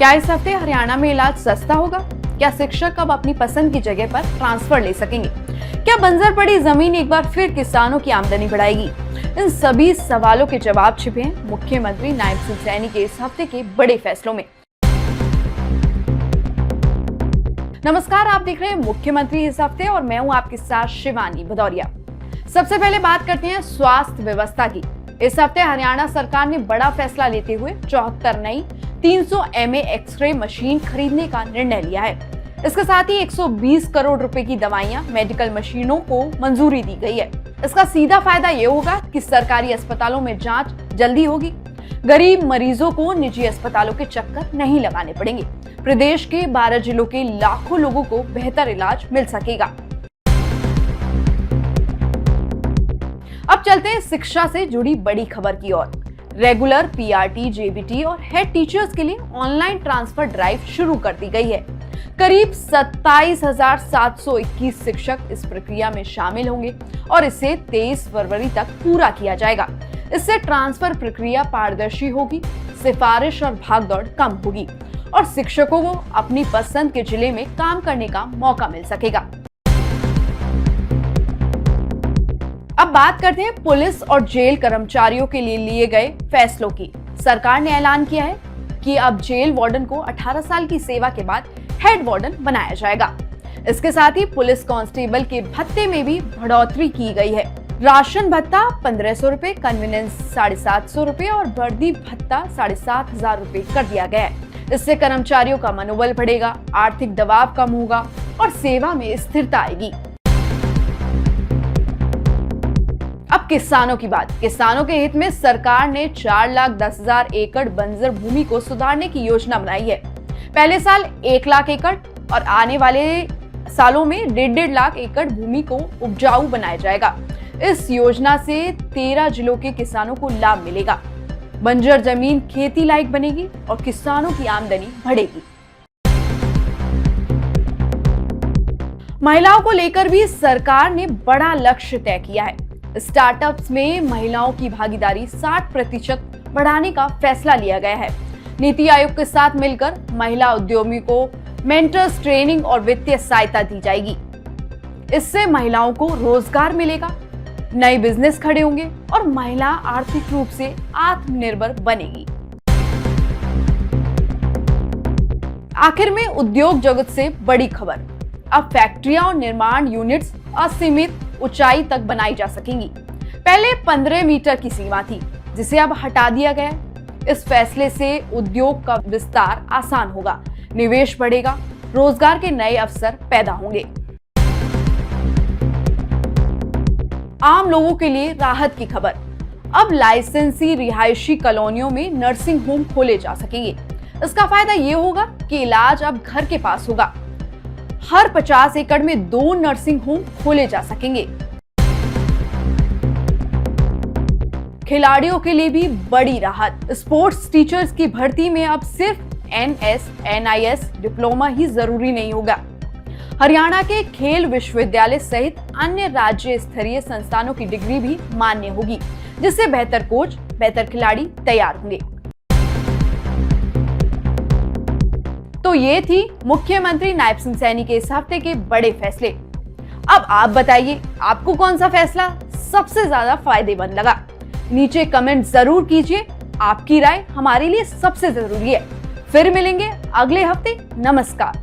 क्या इस हफ्ते हरियाणा में इलाज सस्ता होगा? क्या शिक्षक अब अपनी पसंद की जगह पर ट्रांसफर ले सकेंगे? क्या बंजर पड़ी जमीन एक बार फिर किसानों की आमदनी बढ़ाएगी? इन सभी सवालों के जवाब छिपे हैं मुख्यमंत्री नायब सिंह सैनी के इस हफ्ते के बड़े फैसलों में। नमस्कार, आप देख रहे हैं मुख्यमंत्री इस हफ्ते और मैं हूं आपके साथ शिवानी भदौरिया। सबसे पहले बात करते हैं स्वास्थ्य व्यवस्था की। इस हफ्ते हरियाणा सरकार ने बड़ा फैसला लेते हुए 74 नई 300 mA एक्सरे मशीन खरीदने का निर्णय लिया है। इसके साथ ही 120 करोड़ रुपए की दवाइयां, मेडिकल मशीनों को मंजूरी दी गई है। इसका सीधा फायदा ये होगा कि सरकारी अस्पतालों में जांच जल्दी होगी, गरीब मरीजों को निजी अस्पतालों के चक्कर नहीं लगाने पड़ेंगे। प्रदेश के 12 जिलों के लाखों लोगों को बेहतर इलाज मिल सकेगा। अब चलते हैं शिक्षा से जुड़ी बड़ी खबर की ओर। रेगुलर, पीआरटी, जेबीटी और हेड टीचर्स के लिए ऑनलाइन ट्रांसफर ड्राइव शुरू कर दी गई है। करीब 27,721 शिक्षक इस प्रक्रिया में शामिल होंगे और इसे 23 फरवरी तक पूरा किया जाएगा। इससे ट्रांसफर प्रक्रिया पारदर्शी होगी, सिफारिश और भागदौड़ कम होगी और शिक्षकों को अपनी पसंद के जिले में काम करने का मौका मिल सकेगा। अब बात करते हैं पुलिस और जेल कर्मचारियों के लिए लिए गए फैसलों की। सरकार ने ऐलान किया है कि अब जेल वार्डन को 18 साल की सेवा के बाद हेड वार्डन बनाया जाएगा। इसके साथ ही पुलिस कांस्टेबल के भत्ते में भी बढ़ोतरी की गई है। राशन भत्ता 1500 रुपए, कन्वीनेंस 750 रुपए और वर्दी भत्ता 7500 रुपए कर दिया गया है। इससे कर्मचारियों का मनोबल बढ़ेगा, आर्थिक दबाव कम होगा और सेवा में स्थिरता आएगी। अब किसानों की बात। किसानों के हित में सरकार ने 4,10,000 एकड़ बंजर भूमि को सुधारने की योजना बनाई है। पहले साल 1 लाख एकड़ और आने वाले सालों में 1.5 लाख एकड़ भूमि को उपजाऊ बनाया जाएगा। इस योजना से 13 जिलों के किसानों को लाभ मिलेगा। बंजर जमीन खेती लायक बनेगी और किसानों की आमदनी बढ़ेगी। महिलाओं को लेकर भी सरकार ने बड़ा लक्ष्य तय किया है। स्टार्टअप्स में महिलाओं की भागीदारी 60% बढ़ाने का फैसला लिया गया है। नीति आयोग के साथ मिलकर महिला उद्यमियों को मेंटर्स ट्रेनिंग और वित्तीय सहायता दी जाएगी। इससे महिलाओं को रोजगार मिलेगा, नए बिजनेस खड़े होंगे और महिला आर्थिक रूप से आत्मनिर्भर बनेगी। आखिर में उद्योग जगत से बड़ी खबर। अब फैक्ट्रियां और निर्माण यूनिट्स असीमित ऊंचाई तक बनाई जा सकेंगी। पहले 15 मीटर की सीमा थी, जिसे अब हटा दिया गया। इस फैसले से उद्योग का विस्तार आसान होगा, निवेश बढ़ेगा, रोजगार के नए अवसर पैदा होंगे। आम लोगों के लिए राहत की खबर। अब लाइसेंसी रिहायशी कॉलोनियों में नर्सिंग होम खोले जा सकेंगे। इसका फायदा ये होगा कि इलाज अब घर के पास होगा। हर 50 एकड़ में 2 नर्सिंग होम खोले जा सकेंगे। खिलाड़ियों के लिए भी बड़ी राहत। स्पोर्ट्स टीचर्स की भर्ती में अब सिर्फ NS/NIS डिप्लोमा ही जरूरी नहीं होगा। हरियाणा के खेल विश्वविद्यालय सहित अन्य राज्य स्तरीय संस्थानों की डिग्री भी मान्य होगी, जिससे बेहतर कोच, बेहतर खिलाड़ी तैयार होंगे। तो ये थी मुख्यमंत्री नायब सिंह सैनी के इस हफ्ते के बड़े फैसले। अब आप बताइए, आपको कौन सा फैसला सबसे ज्यादा फायदेमंद लगा? नीचे कमेंट जरूर कीजिए। आपकी राय हमारे लिए सबसे जरूरी है। फिर मिलेंगे अगले हफ्ते। नमस्कार।